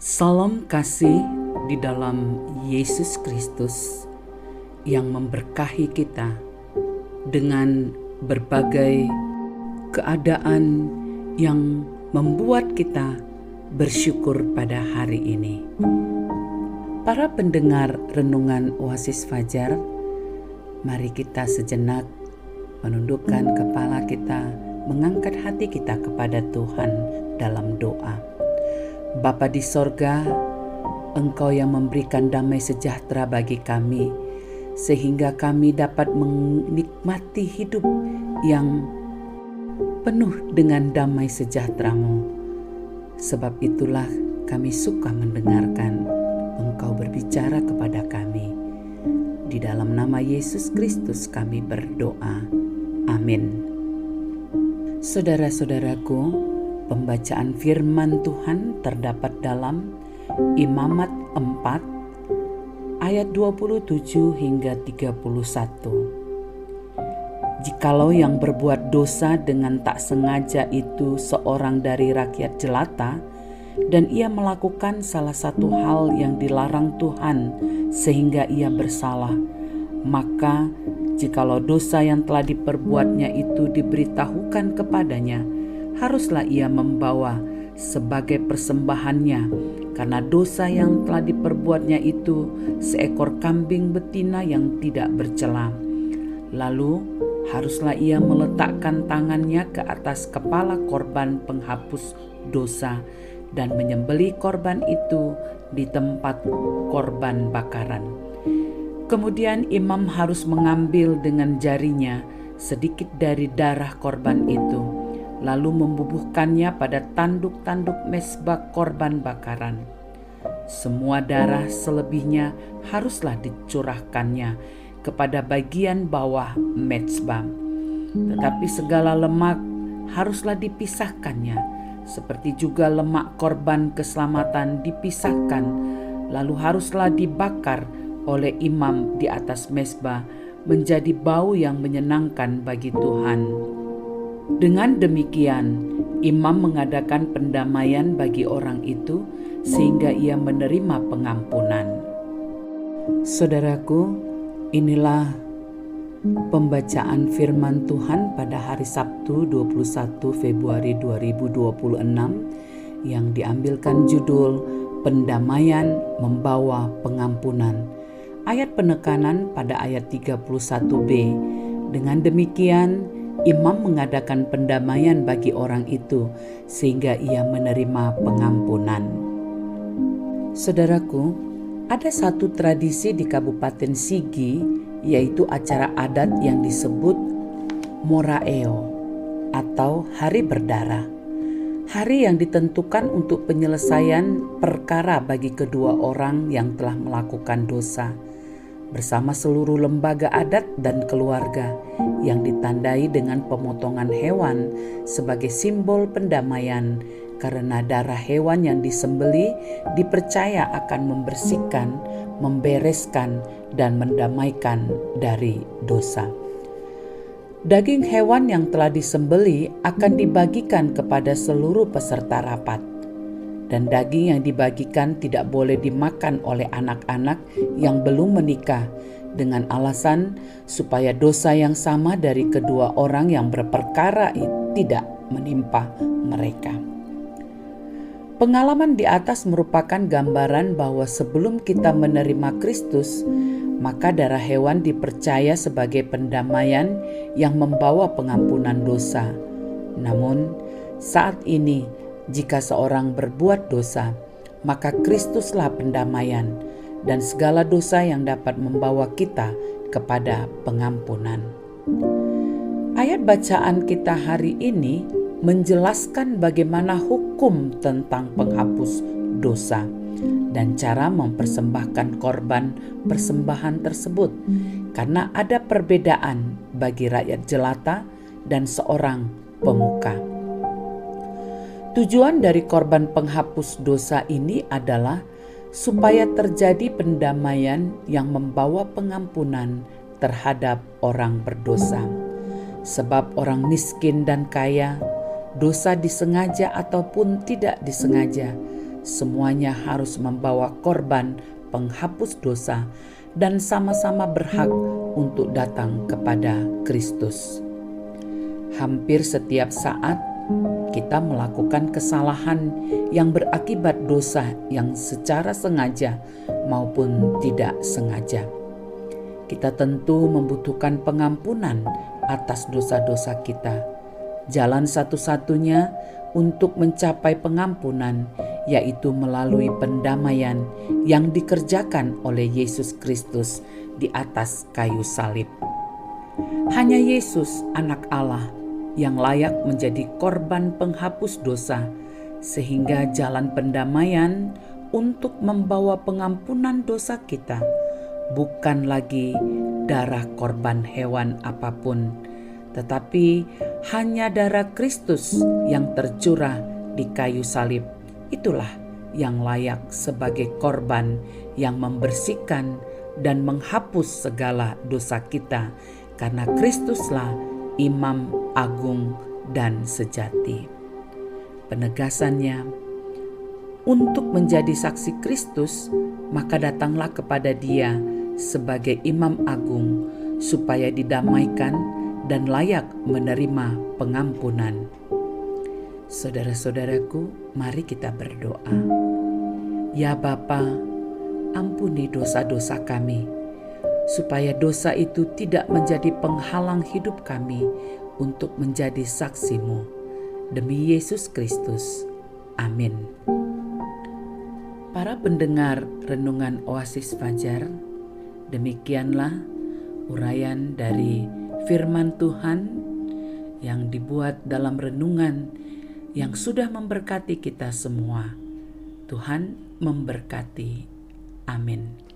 Salam kasih di dalam Yesus Kristus yang memberkahi kita dengan berbagai keadaan yang membuat kita bersyukur pada hari ini. Para pendengar renungan Oasis Fajar, mari kita sejenak menundukkan kepala kita, mengangkat hati kita kepada Tuhan dalam doa. Bapa di sorga, Engkau yang memberikan damai sejahtera bagi kami, sehingga kami dapat menikmati hidup yang penuh dengan damai sejahtera-Mu. Sebab itulah kami suka mendengarkan Engkau berbicara kepada kami. Di dalam nama Yesus Kristus kami berdoa. Amin. Saudara-saudaraku, pembacaan firman Tuhan terdapat dalam Imamat 4 ayat 27 hingga 31. Jikalau yang berbuat dosa dengan tak sengaja itu seorang dari rakyat jelata, dan ia melakukan salah satu hal yang dilarang Tuhan sehingga ia bersalah, maka jikalau dosa yang telah diperbuatnya itu diberitahukan kepadanya, haruslah ia membawa sebagai persembahannya karena dosa yang telah diperbuatnya itu seekor kambing betina yang tidak bercela. Lalu haruslah ia meletakkan tangannya ke atas kepala korban penghapus dosa dan menyembelih korban itu di tempat korban bakaran. Kemudian imam harus mengambil dengan jarinya sedikit dari darah korban itu, lalu membubuhkannya pada tanduk-tanduk mezbah korban bakaran. Semua darah selebihnya haruslah dicurahkannya kepada bagian bawah mezbah. Tetapi segala lemak haruslah dipisahkannya, seperti juga lemak korban keselamatan dipisahkan, lalu haruslah dibakar oleh imam di atas mezbah menjadi bau yang menyenangkan bagi Tuhan. Dengan demikian, imam mengadakan pendamaian bagi orang itu sehingga ia menerima pengampunan. Saudaraku, inilah pembacaan firman Tuhan pada hari Sabtu 21 Februari 2026 yang diambilkan judul Pendamaian Membawa Pengampunan. Ayat penekanan pada ayat 31b. Dengan demikian, imam mengadakan pendamaian bagi orang itu sehingga ia menerima pengampunan. Saudaraku, ada satu tradisi di Kabupaten Sigi, yaitu acara adat yang disebut Moraeo atau Hari Berdarah. Hari yang ditentukan untuk penyelesaian perkara bagi kedua orang yang telah melakukan dosa, bersama seluruh lembaga adat dan keluarga, yang ditandai dengan pemotongan hewan sebagai simbol pendamaian, karena darah hewan yang disembelih dipercaya akan membersihkan, membereskan, dan mendamaikan dari dosa. Daging hewan yang telah disembelih akan dibagikan kepada seluruh peserta rapat, dan daging yang dibagikan tidak boleh dimakan oleh anak-anak yang belum menikah, dengan alasan supaya dosa yang sama dari kedua orang yang berperkara tidak menimpa mereka. Pengalaman di atas merupakan gambaran bahwa sebelum kita menerima Kristus, maka darah hewan dipercaya sebagai pendamaian yang membawa pengampunan dosa. Namun, saat ini jika seorang berbuat dosa, maka Kristuslah pendamaian dan segala dosa yang dapat membawa kita kepada pengampunan. Ayat bacaan kita hari ini menjelaskan bagaimana hukum tentang penghapus dosa dan cara mempersembahkan korban persembahan tersebut, karena ada perbedaan bagi rakyat jelata dan seorang pemuka. Tujuan dari korban penghapus dosa ini adalah supaya terjadi pendamaian yang membawa pengampunan terhadap orang berdosa. Sebab orang miskin dan kaya, dosa disengaja ataupun tidak disengaja, semuanya harus membawa korban penghapus dosa dan sama-sama berhak untuk datang kepada Kristus. Hampir setiap saat kita melakukan kesalahan yang berakibat dosa yang secara sengaja maupun tidak sengaja. Kita tentu membutuhkan pengampunan atas dosa-dosa kita. Jalan satu-satunya untuk mencapai pengampunan yaitu melalui pendamaian yang dikerjakan oleh Yesus Kristus di atas kayu salib. Hanya Yesus, Anak Allah, yang layak menjadi korban penghapus dosa, sehingga jalan pendamaian untuk membawa pengampunan dosa kita bukan lagi darah korban hewan apapun, tetapi hanya darah Kristus yang tercurah di kayu salib. Itulah yang layak sebagai korban yang membersihkan dan menghapus segala dosa kita, karena Kristuslah Imam Agung dan sejati. Penegasannya, untuk menjadi saksi Kristus, maka datanglah kepada Dia sebagai Imam Agung, supaya didamaikan dan layak menerima pengampunan. Saudara-saudaraku, mari kita berdoa. Ya Bapa, ampuni dosa-dosa kami, supaya dosa itu tidak menjadi penghalang hidup kami untuk menjadi saksi-Mu. Demi Yesus Kristus. Amin. Para pendengar Renungan Oasis Fajar, demikianlah uraian dari firman Tuhan yang dibuat dalam renungan yang sudah memberkati kita semua. Tuhan memberkati. Amin.